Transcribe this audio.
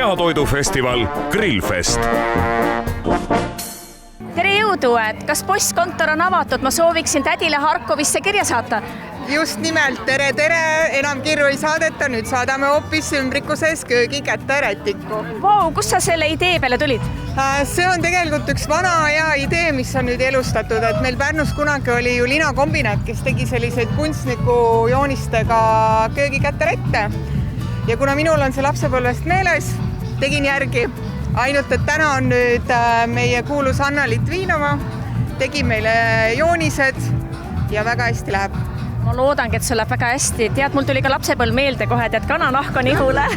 Linatoidufestival Grillfest. Tere jõudu, et kas postkontor on avatud? Ma sooviksin tädile Harkovisse kirja saata. Just nimelt, tere, enam kirju ei saadeta, nüüd saadame hoopis ümbrikuses köögi kätte rätiku. Vau, kust sa selle idee peale tulid? See on tegelikult üks vana hea idee, mis on nüüd elustatud, et meil Pärnus kunagi oli ju linakombinaat, kes tegi selliseid kunstniku joonistega köögi kätte rätte. Ja kuna minul on see lapsepõlvest meeles, tegin järgi. Ainult, et täna on nüüd meie kuulus Anna Litvinova, tegi meile joonised ja väga hästi läheb. Ma loodangi, et see läheb väga hästi. Tead, mul tuli ka lapsepõlv meelde kohe, et kananahk on ihule.